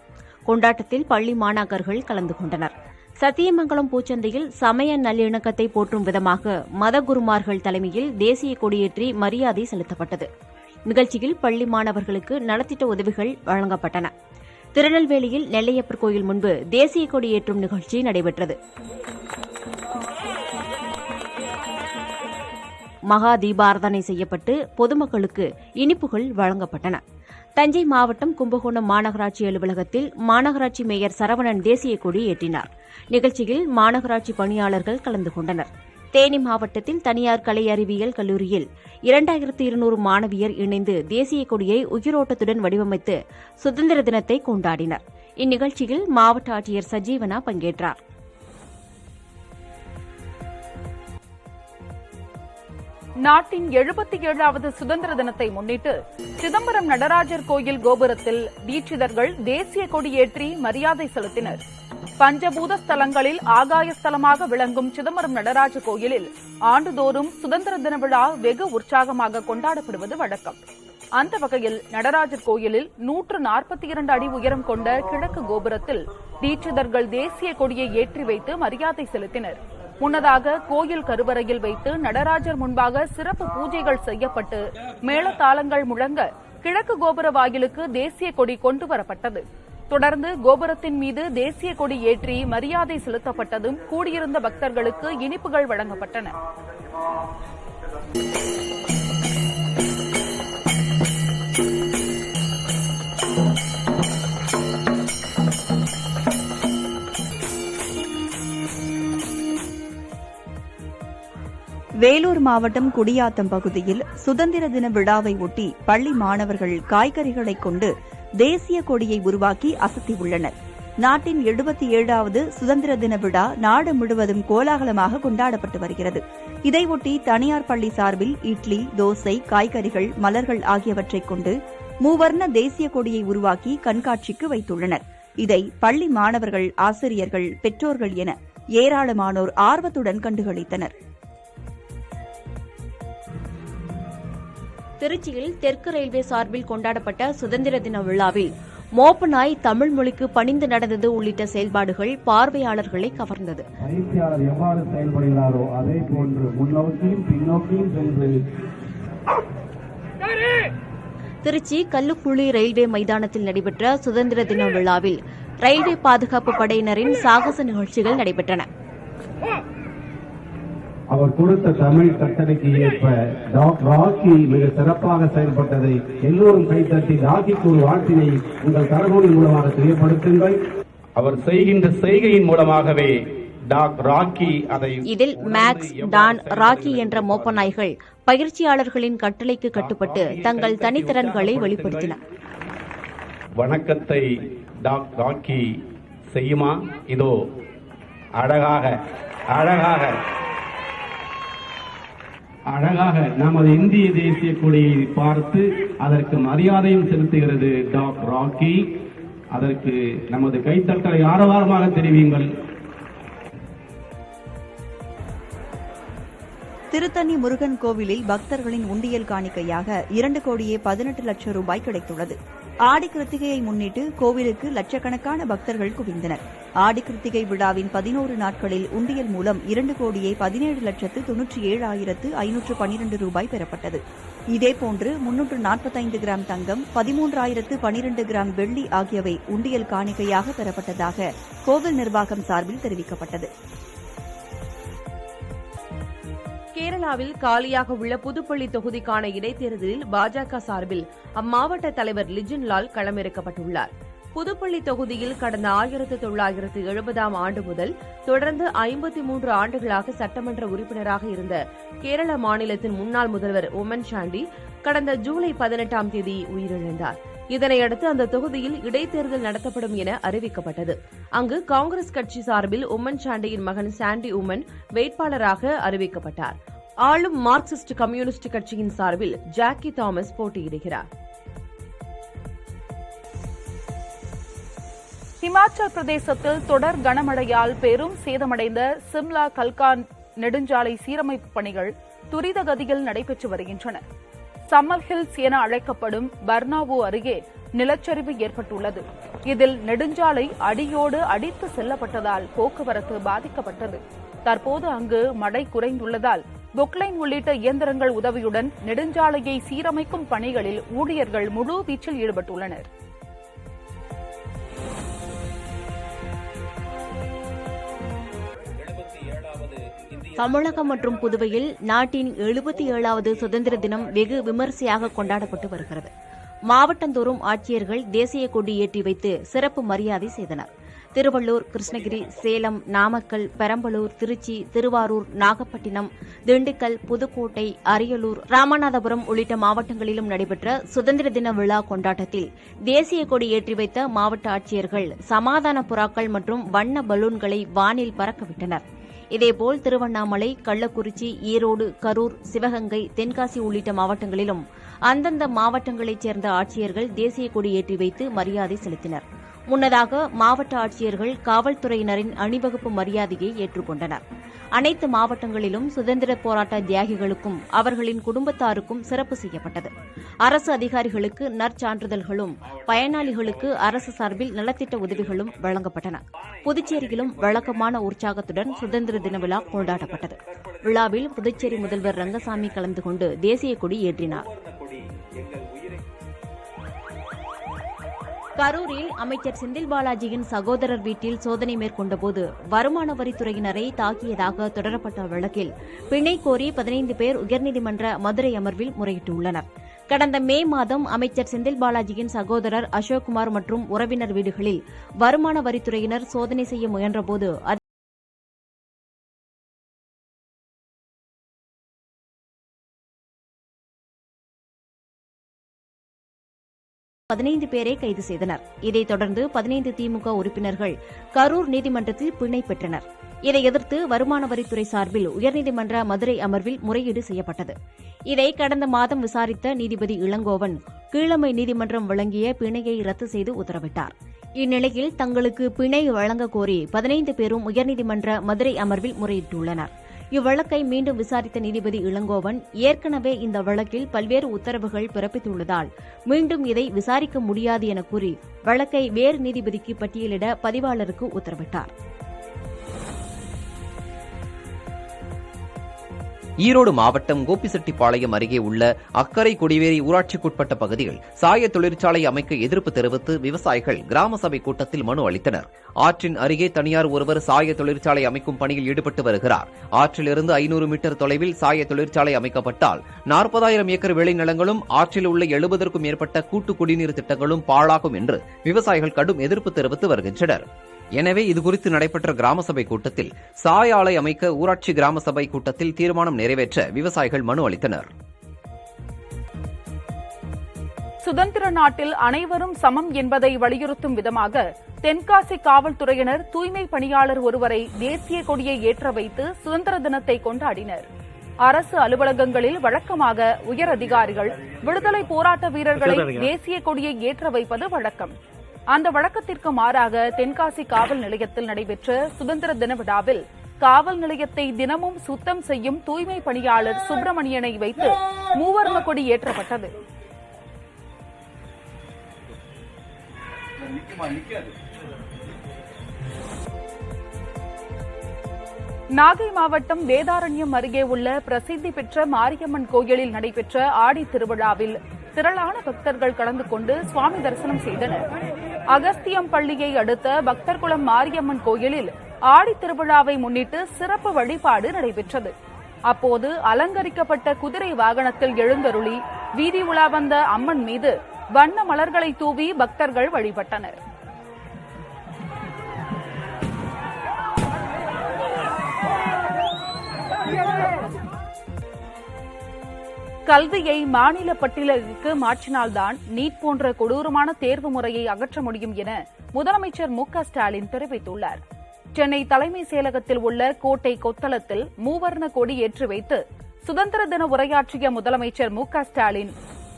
கொண்டாட்டத்தில் பள்ளி மாணாக்கர்கள் கலந்து கொண்டனர். சத்தியமங்கலம் பூச்சந்தையில் சமய நல்லிணக்கத்தை போற்றும் விதமாக மதகுருமார்கள் தலைமையில் தேசிய கொடியேற்றி மரியாதை செலுத்தப்பட்டது. நிகழ்ச்சியில் பள்ளி மாணவர்களுக்கு நலத்திட்ட உதவிகள் வழங்கப்பட்டன. திருநெல்வேலியில் நெல்லையப்பர் கோயில் முன்பு தேசிய கொடியேற்றும் நிகழ்ச்சி நடைபெற்றது. மகா தீபாராதனை செய்யப்பட்டு பொதுமக்களுக்கு இனிப்புகள் வழங்கப்பட்டன. தஞ்சை மாவட்டம் கும்பகோணம் மாநகராட்சி அலுவலகத்தில் மாநகராட்சி மேயர் சரவணன் தேசிய கொடி ஏற்றினார். நிகழ்ச்சியில் மாநகராட்சி பணியாளர்கள் கலந்து கொண்டனர். தேனி மாவட்டத்தில் தனியார் கலை அறிவியல் கல்லூரியில் 2200 மாணவியர் இணைந்து தேசிய கொடியை உயிரோட்டத்துடன் வடிவமைத்து சுதந்திர தினத்தை கொண்டாடினர். இந்நிகழ்ச்சியில் மாவட்ட ஆட்சியர் சஜீவனா பங்கேற்றார். நாட்டின் 77வது சுதந்திர தினத்தை முன்னிட்டு சிதம்பரம் நடராஜர் கோயில் கோபுரத்தில் தீட்சிதர்கள் தேசிய கொடியேற்றி மரியாதை செலுத்தினர். பஞ்சபூத ஸ்தலங்களில் ஆகாய ஸ்தலமாக விளங்கும் சிதம்பரம் நடராஜ கோயிலில் ஆண்டுதோறும் சுதந்திர தின விழா வெகு உற்சாகமாக கொண்டாடப்படுவது வழக்கம். அந்த வகையில் நடராஜர் கோயிலில் 142 அடி உயரம் கொண்ட கிழக்கு கோபுரத்தில் தீட்சிதர்கள் தேசிய கொடியை ஏற்றி வைத்து மரியாதை செலுத்தினர். முன்னதாக கோயில் கருவறையில் வைத்து நடராஜர் முன்பாக சிறப்பு பூஜைகள் செய்யப்பட்டு மேளதாளங்கள் முழங்க கிழக்கு கோபுர வாயிலுக்கு தேசிய கொடி கொண்டு வரப்பட்டது. தொடர்ந்து கோபுரத்தின் மீது தேசிய கொடி ஏற்றி மரியாதை செலுத்தப்பட்டதும் கூடியிருந்த பக்தர்களுக்கு இனிப்புகள் வழங்கப்பட்டன. வேலூர் மாவட்டம் குடியாத்தம் பகுதியில் சுதந்திர தின விழாவை ஒட்டி பள்ளி மாணவர்கள் காய்கறிகளை கொண்டு தேசிய கொடியை உருவாக்கி அசத்தியுள்ளனர். நாட்டின் 77வது சுதந்திர தின விழா நாடு முழுவதும் கோலாகலமாக கொண்டாடப்பட்டு வருகிறது. இதையொட்டி தனியார் பள்ளி சார்பில் இட்லி, தோசை, காய்கறிகள், மலர்கள் ஆகியவற்றைக் கொண்டு மூவர்ண தேசிய கொடியை உருவாக்கி கண்காட்சிக்கு வைத்துள்ளனர். இதை பள்ளி மாணவர்கள், ஆசிரியர்கள், பெற்றோர்கள் என ஏராளமானோர் ஆர்வத்துடன் கண்டுகளித்தனர். திருச்சியில் தெற்கு ரயில்வே சார்பில் கொண்டாடப்பட்ட சுதந்திர தின விழாவில் மோப்ப நாய் தமிழ் மொழிக்கு பணிந்து நடந்தது உள்ளிட்ட செயல்பாடுகள் பார்வையாளர்களை கவர்ந்தது. பயிற்சியாளர் எவ்வாறு செயல்படுகிறாரோ அதே போன்று முன்னோக்கியும் பின்னோக்கியும் சென்று திருச்சி கல்லுக்குழி ரயில்வே மைதானத்தில் நடைபெற்ற சுதந்திர தின விழாவில் ரயில்வே பாதுகாப்பு படையினரின் சாகச நிகழ்ச்சிகள் நடைபெற்றன. அவர் கொடுத்த தமிழ் கட்டளைக்கு ஏற்ப ராக்கி மிக சிறப்பாக செயல்பட்டதை எல்லோரும் கைத்தட்டி ராக்கிக்கு ஒரு வாழ்த்தினை உங்கள் கரகோணி மூலமாக தெரியப்படுத்துங்கள். அவர் செய்கின்ற செய்கையின் மூலமாகவே ராக்கி அதை இதில் மேக்ஸ், டான், ராக்கி என்ற மோப்ப நாய்கள் பயிற்சியாளர்களின் கட்டளைக்கு கட்டுப்பட்டு தங்கள் தனித்திறன்களை வெளிப்படுத்தின. வணக்கத்தை ராக்கி செய்யுமா? இதோ அழகாக அழகாக அழகாக நமது இந்திய தேசிய கொடியை பார்த்து அதற்கு மரியாதையும் செலுத்துகிறது ராக்கி. அதற்கு நமது கைத்தட்டலை ஆரவாரமாக தெரிவியுங்கள். திருத்தணி முருகன் கோவிலில் பக்தர்களின் உண்டியல் காணிக்கையாக 2,18,00,000 ரூபாய் கிடைத்துள்ளது. ஆடி கிருத்திகையை முன்னிட்டு கோவிலுக்கு லட்சக்கணக்கான பக்தர்கள் குவிந்தனர். ஆடி கிருத்திகை விழாவின் 11 நாட்களில் உண்டியல் மூலம் 2,17,97,512 ரூபாய் பெறப்பட்டது. இதேபோன்று 345 கிராம் தங்கம், 13,012 கிராம் வெள்ளி ஆகியவை உண்டியல் காணிக்கையாக பெறப்பட்டதாக கோவில் நிர்வாகம் சார்பில் தெரிவிக்கப்பட்டது. கேரளாவில் காலியாக உள்ள புதுப்பள்ளி தொகுதிக்கான இடைத்தேர்தலில் பாஜக சார்பில் அம்மாவட்ட தலைவர் லிஜின் லால் களமிறக்கப்பட்டுள்ளார். புதுப்பள்ளி தொகுதியில் கடந்த 1970ஆம் ஆண்டு முதல் தொடர்ந்து 53 ஆண்டுகளாக சட்டமன்ற உறுப்பினராக இருந்த கேரள மாநிலத்தின் முன்னாள் முதல்வர் உம்மன் சாண்டி கடந்த ஜூலை 18ஆம் தேதி உயிரிழந்தார். இதனையடுத்து அந்த தொகுதியில் இடைத்தேர்தல் நடத்தப்படும் என அறிவிக்கப்பட்டது. அங்கு காங்கிரஸ் கட்சி சார்பில் உம்மன் சாண்டியின் மகன் சாண்டி உம்மன் வேட்பாளராக அறிவிக்கப்பட்டார். ஆளும் மார்க்சிஸ்ட் கம்யூனிஸ்ட் கட்சியின் சார்பில் ஜாக்கி தாமஸ் போட்டியிடுகிறார். ஹிமாச்சல் பிரதேசத்தில் தொடர் கனமழையால் பெரும் சேதமடைந்த சிம்லா கல்கா நெடுஞ்சாலை சீரமைப்பு பணிகள் துரித கதியில் நடைபெற்று வருகின்றன. சம்மல் ஹில்ஸ் என அழைக்கப்படும் பர்னாவோ அருகே நிலச்சரிவு ஏற்பட்டுள்ளது. இதில் நெடுஞ்சாலை அடியோடு அடித்து செல்லப்பட்டதால் போக்குவரத்து பாதிக்கப்பட்டது. தற்போது அங்கு மழை குறைந்துள்ளதால் பொக்லைன் உள்ளிட்ட இயந்திரங்கள் உதவியுடன் நெடுஞ்சாலையை சீரமைக்கும் பணிகளில் ஊழியர்கள் முழு வீச்சில் ஈடுபட்டுள்ளனர். தமிழகம் மற்றும் புதுவையில் நாட்டின் 77வது சுதந்திர தினம் வெகு விமரிசையாக கொண்டாடப்பட்டு வருகிறது. மாவட்டந்தோறும் ஆட்சியர்கள் தேசிய கொடி ஏற்றி வைத்து சிறப்பு மரியாதை செய்தனர். திருவள்ளூர், கிருஷ்ணகிரி, சேலம், நாமக்கல், பெரம்பலூர், திருச்சி, திருவாரூர், நாகப்பட்டினம், திண்டுக்கல், புதுக்கோட்டை, அரியலூர், ராமநாதபுரம் உள்ளிட்ட மாவட்டங்களிலும் நடைபெற்ற சுதந்திர தின விழா கொண்டாட்டத்தில் தேசிய கொடி ஏற்றி வைத்த மாவட்ட ஆட்சியர்கள் சமாதான புறாக்கள் மற்றும் வண்ண பலூன்களை வானில் பறக்கவிட்டனர். இதேபோல் திருவண்ணாமலை, கள்ளக்குறிச்சி, ஈரோடு, கரூர், சிவகங்கை, தென்காசி உள்ளிட்ட மாவட்டங்களிலும் அந்தந்த மாவட்டங்களைச் சேர்ந்த ஆட்சியர்கள் தேசிய கொடி ஏற்றி வைத்து மரியாதை செலுத்தினர். முன்னதாக மாவட்ட ஆட்சியர்கள் காவல்துறையினரின் அணிவகுப்பு மரியாதையை ஏற்றுக்கொண்டனர். அனைத்து மாவட்டங்களிலும் சுதந்திர போராட்ட தியாகிகளுக்கும் அவர்களின் குடும்பத்தாருக்கும் சிறப்பு செய்யப்பட்டது. அரசு அதிகாரிகளுக்கு நற்சான்றிதழ்களும் பயனாளிகளுக்கு அரசு சார்பில் நலத்திட்ட உதவிகளும் வழங்கப்பட்டன. புதுச்சேரியிலும் வழக்கமான உற்சாகத்துடன் சுதந்திர தின விழா கொண்டாடப்பட்டது. விழாவில் புதுச்சேரி முதல்வர் ரங்கசாமி கலந்து கொண்டு தேசிய கொடி ஏற்றினார். கரூரில் அமைச்சர் செந்தில் பாலாஜியின் சகோதரர் வீட்டில் சோதனை மேற்கொண்டபோது வருமான வரித்துறையினரை தாக்கியதாக தொடரப்பட்ட வழக்கில் பிணை கோரி 15 பேர் உயர்நீதிமன்ற மதுரை அமர்வில் முறையிட்டுள்ளனர். கடந்த மே மாதம் அமைச்சர் செந்தில் பாலாஜியின் சகோதரர் அசோக்குமார் மற்றும் உறவினர் வீடுகளில் வருமான வரித்துறையினர் சோதனை செய்ய முயன்றபோது 15 பேரை கைது செய்தனர். இதைத் தொடர்ந்து 15 திமுக உறுப்பினர்கள் கரூர் நீதிமன்றத்தில் பிணை பெற்றனர். இதை எதிர்த்து வருமான வரித்துறை சார்பில் உயர்நீதிமன்ற மதுரை அமர்வில் முறையீடு செய்யப்பட்டது. இதை கடந்த மாதம் விசாரித்த நீதிபதி இளங்கோவன் கீழமை நீதிமன்றம் வழங்கிய பிணையை ரத்து செய்து உத்தரவிட்டார். இந்நிலையில் தங்களுக்கு பிணை வழங்கக் கோரி 15 பேரும் உயர்நீதிமன்ற மதுரை அமர்வில் முறையிட்டுள்ளனர். இவ்வழக்கை மீண்டும் விசாரித்த நீதிபதி இளங்கோவன் ஏற்கனவே இந்த வழக்கில் பல்வேறு உத்தரவுகள் பிறப்பித்துள்ளதால் மீண்டும் இதை விசாரிக்க முடியாது என கூறி வழக்கை வேறு நீதிபதிக்கு பட்டியலிட பதிவாளருக்கு உத்தரவிட்டார். ஈரோடு மாவட்டம் கோபிசெட்டிப்பாளையம் அருகே உள்ள அக்கரை கொடிவேரி ஊராட்சிக்குட்பட்ட பகுதியில் சாய தொழிற்சாலை அமைக்க எதிர்ப்பு தெரிவித்து விவசாயிகள் கிராம சபை கூட்டத்தில் மனு அளித்தனர். ஆற்றின் அருகே தனியார் ஒருவர் சாய தொழிற்சாலை அமைக்கும் பணியில் ஈடுபட்டு வருகிறார். ஆற்றிலிருந்து 500 மீட்டர் தொலைவில் சாய தொழிற்சாலை அமைக்கப்பட்டால் 40,000 ஏக்கர் விளைநிலங்களும் ஆற்றில் உள்ள 70க்கும் மேற்பட்ட கூட்டு குடிநீர் திட்டங்களும் பாழாகும் என்று விவசாயிகள் கடும் எதிர்ப்பு தெரிவித்து வருகின்றனர். எனவே இதுகுறித்து நடைபெற்ற கிராம சபை கூட்டத்தில் சாய ஆலை அமைக்க ஊராட்சி கிராம சபை கூட்டத்தில் தீர்மானம் நிறைவேற்ற விவசாயிகள் மனு அளித்தனர். சுதந்திர நாட்டில் அனைவரும் சமம் என்பதை வலியுறுத்தும் விதமாக தென்காசி காவல்துறையினர் தூய்மை பணியாளர் ஒருவரை தேசிய கொடியை ஏற்ற வைத்து சுதந்திர தினத்தை கொண்டாடினர். அரசு அலுவலகங்களில் வழக்கமாக உயர் அதிகாரிகள் விடுதலை போராட்ட வீரர்களை தேசிய கொடியை ஏற்ற வைப்பது வழக்கம். அந்த வழக்கத்திற்கு மாறாக தென்காசி காவல் நிலையத்தில் நடைபெற்ற சுதந்திர தின விழாவில் காவல் நிலையத்தை தினமும் சுத்தம் செய்யும் தூய்மை பணியாளர் சுப்பிரமணியனை வைத்து மூவர்ண கொடி ஏற்றப்பட்டது. நாகை மாவட்டம் வேதாரண்யம் அருகே உள்ள பிரசித்தி பெற்ற மாரியம்மன் கோயிலில் நடைபெற்ற ஆடி திருவிழாவில் திரளான பக்தர்கள் கலந்து கொண்டு சுவாமி தரிசனம் செய்தனர். அகஸ்தியம் பள்ளியை அடுத்த பக்தர்குளம் மாரியம்மன் கோயிலில் ஆடி திருவிழாவை முன்னிட்டு சிறப்பு வழிபாடு நடைபெற்றது. அப்போது அலங்கரிக்கப்பட்ட குதிரை வாகனத்தில் எழுந்தருளி வீதி உலா வந்த அம்மன் மீது வண்ண மலர்களை தூவி பக்தர்கள் வழிபட்டனர். கல்வியை மாநில பட்டியலுக்கு மாற்றினால்தான் நீட் போன்ற கொடூரமான தேர்வு முறையை அகற்ற முடியும் என முதலமைச்சர் மு.க.ஸ்டாலின் தெரிவித்துள்ளார். சென்னை தலைமைச் செயலகத்தில் உள்ள கோட்டை கொத்தளத்தில் மூவர்ண கொடி ஏற்றி வைத்து சுதந்திர தின உரையாற்றிய முதலமைச்சர் மு.க.ஸ்டாலின்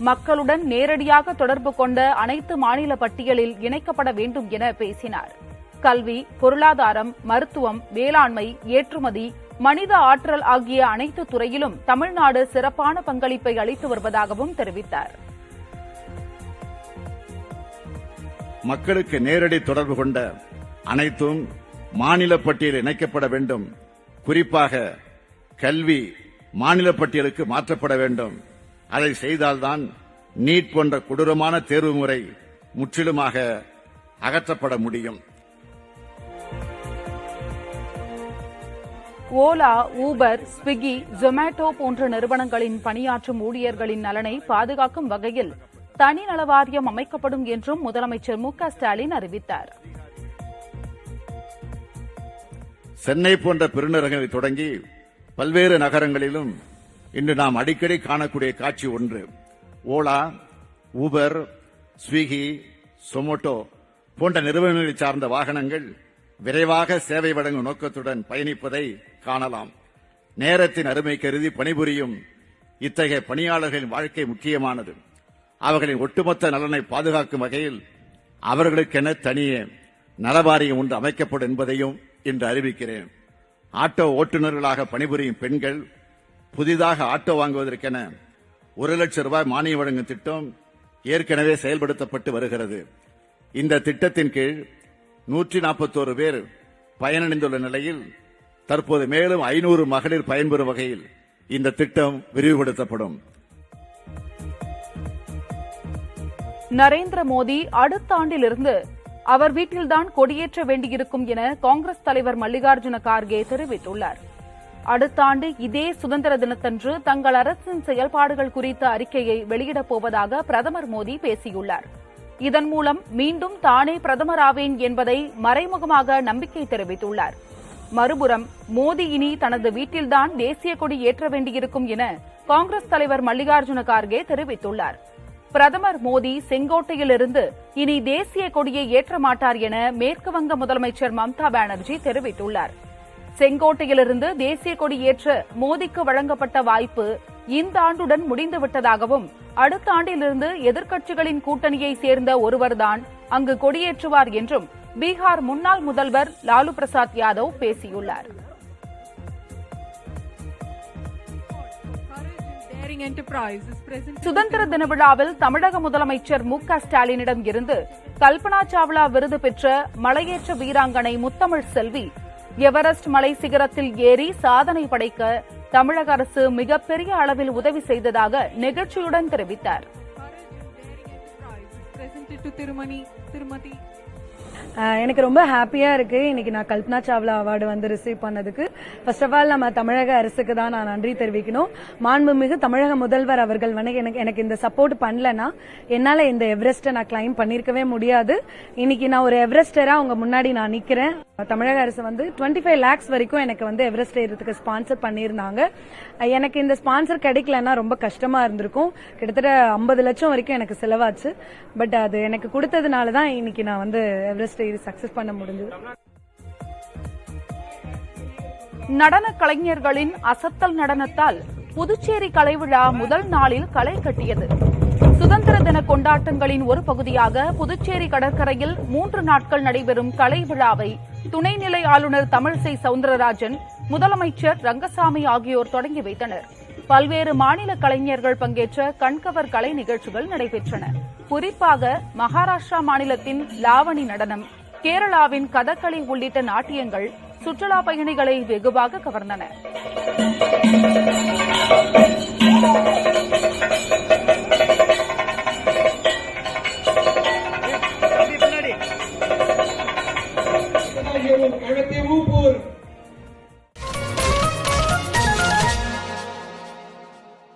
மக்களுடன் நேரடியாக தொடர்பு கொண்ட அனைத்து மாநில பட்டியலில் இணைக்கப்பட வேண்டும் என பேசினார். கல்வி, பொருளாதாரம், மருத்துவம், வேளாண்மை, ஏற்றுமதி, மனித ஆற்றல் ஆகிய அனைத்து துறையிலும் தமிழ்நாடு சிறப்பான பங்களிப்பை அளித்து வருவதாகவும் தெரிவித்தார். மக்களுக்கு நேரடி தொடர்பு கொண்ட அனைத்தும் மாநில பட்டியலில் இணைக்கப்பட வேண்டும். குறிப்பாக கல்வி மாநில பட்டியலுக்கு மாற்றப்பட வேண்டும். அதை செய்தால்தான் நீட் போன்ற கொடூரமான தேர்வு முறை முற்றிலுமாக அகற்றப்பட முடியும். ஓலா, ஊபர், ஸ்விக்கி, ஜொமேட்டோ போன்ற நிறுவனங்களின் பணியாற்றும் ஊழியர்களின் நலனை பாதுகாக்கும் வகையில் தனி நல வாரியம் அமைக்கப்படும் என்றும் முதலமைச்சர் மு.க.ஸ்டாலின் அறிவித்தார். சென்னை போன்ற பெருநகரங்களை தொடங்கி பல்வேறு நகரங்களிலும் இன்று நாம் அடிக்கடி காணக்கூடிய காட்சி ஒன்று. ஓலா, ஊபர், ஸ்விக்கி, சொமோட்டோ போன்ற நிறுவனங்களை சார்ந்த வாகனங்கள் விரைவாக சேவை வழங்கும் நோக்கத்துடன் பயணிப்பதை காணலாம். நேரத்தின் அருமை கருதி பணிபுரியும் இத்தகைய பணியாளர்களின் வாழ்க்கை முக்கியமானது. அவர்களின் ஒட்டுமொத்த நலனை பாதுகாக்கும் வகையில் அவர்களுக்கென தனியே நலவாரியம் ஒன்று அமைக்கப்படும் என்பதையும் இன்று அறிவிக்கிறேன். ஆட்டோ ஓட்டுநர்களாக பணிபுரியும் பெண்கள் புதிதாக ஆட்டோ வாங்குவதற்கென 1 லட்சம் ரூபாய் மானியம் வழங்கும் திட்டம் ஏற்கனவே செயல்படுத்தப்பட்டு வருகிறது. இந்த திட்டத்தின் கீழ் 141 பேர் பயனடைந்துள்ள நிலையில் தற்போது மேலும் 500 மகளிர் பயன்பெறும் வகையில் இந்த திட்டம் விரிவுபடுத்தப்படும். நரேந்திர மோடி அடுத்த ஆண்டிலிருந்து அவர் வீட்டில்தான் கொடியேற்ற வேண்டியிருக்கும் என காங்கிரஸ் தலைவர் மல்லிகார்ஜுன கார்கே தெரிவித்துள்ளார். அடுத்த ஆண்டு இதே சுதந்திர தினத்தன்று தங்கள் அரசின் செயல்பாடுகள் குறித்த அறிக்கையை வெளியிடப் போவதாக பிரதமர் மோடி பேசியுள்ளார். இதன் மூலம் மீண்டும் தானே பிரதமராவேன் என்பதை மறைமுகமாக நம்பிக்கை தெரிவித்துள்ளார். மறுபுறம் மோடி இனி தனது வீட்டில்தான் தேசிய கொடி ஏற்ற வேண்டியிருக்கும் என காங்கிரஸ் தலைவர் மல்லிகார்ஜுன கார்கே தெரிவித்துள்ளார். பிரதமர் மோடி செங்கோட்டையிலிருந்து இனி தேசிய கொடியை ஏற்ற மாட்டார் என மேற்குவங்க முதலமைச்சர் மம்தா பானர்ஜி தெரிவித்துள்ளார். செங்கோட்டையிலிருந்து தேசிய கொடி ஏற்ற மோடிக்கு வழங்கப்பட்ட வாய்ப்பு இந்த ஆண்டுடன் முடிந்துவிட்டதாகவும் அடுத்த ஆண்டிலிருந்து எதிர்க்கட்சிகளின் கூட்டணியை சேர்ந்த ஒருவர்தான் அங்கு கொடியேற்றுவார் என்றும் பீகார் முன்னாள் முதல்வர் லாலு பிரசாத் யாதவ் பேசியுள்ளார். சுதந்திர தின விழாவில் தமிழக முதலமைச்சர் மு.க. ஸ்டாலினிடம் இருந்து கல்பனா சாவ்லா விருது பெற்ற மலையேற்ற வீராங்கனை முத்தமிழ் செல்வி எவரெஸ்ட் மலை சிகரத்தில் ஏறி சாதனை படைக்க தமிழக அரசு மிகப்பெரிய அளவில் உதவி செய்ததாக நெகிழ்ச்சியுடன் தெரிவித்தார். எனக்கு ரொம்ப ஹாப்பியா இருக்கு. இன்னைக்கு நான் கல்பனா சாவ்லா அவார்டு வந்து ரிசீவ் பண்ணதுக்கு ஃபர்ஸ்ட் ஆஃப் ஆல் நம்ம தமிழக அரசுக்கு தான் நான் நன்றி தெரிவிக்கணும். மாண்புமிகு தமிழக முதல்வர் அவர்கள் வந்து எனக்கு இந்த சப்போர்ட் பண்ணலன்னா என்னால இந்த எவரெஸ்ட்டை நான் கிளைம் பண்ணிருக்கவே முடியாது. இன்னைக்கு நான் ஒரு எவரெஸ்டரா உங்க முன்னாடி நான் நிக்கிறேன். தமிழக அரசு வந்து 25 lakhs வரைக்கும் எனக்கு வந்து எவரெஸ்ட் ஏறதுக்கு ஸ்பான்சர் பண்ணியிருந்தாங்க. எனக்கு இந்த ஸ்பான்சர் கிடைக்கலன்னா ரொம்ப கஷ்டமா இருந்திருக்கும். கிட்டத்தட்ட 50 லட்சம் வரைக்கும் எனக்கு செலவாச்சு. பட் அது எனக்கு கொடுத்ததுனால தான் இன்னைக்கு நான் வந்து எவரெஸ்ட் சக்சஸ் பண்ண முடிஞ்சது. நடன கலைஞர்களின் அசத்தல் நடனத்தால் புதுச்சேரி கலை விழா முதல் நாளில் களை கட்டியது. சுதந்திர தின கொண்டாட்டங்களின் ஒரு பகுதியாக புதுச்சேரி கடற்கரையில் 3 நாட்கள் நடைபெறும் கலை விழாவை துணைநிலை ஆளுநர் தமிழிசை சவுந்தரராஜன், முதலமைச்சர் ரங்கசாமி ஆகியோர் தொடங்கி வைத்தனர். பல்வேறு மாநில கலைஞர்கள் பங்கேற்ற கண்கவர் கலை நிகழ்ச்சிகள் நடைபெற்றன. குறிப்பாக மகாராஷ்டிரா மாநிலத்தின் லாவணி நடனம், கேரளாவின் கதகளி உள்ளிட்ட நாட்டியங்கள் சுற்றுலா பயணிகளை வெகுவாக கவர்ந்தன. ஊப்பூர்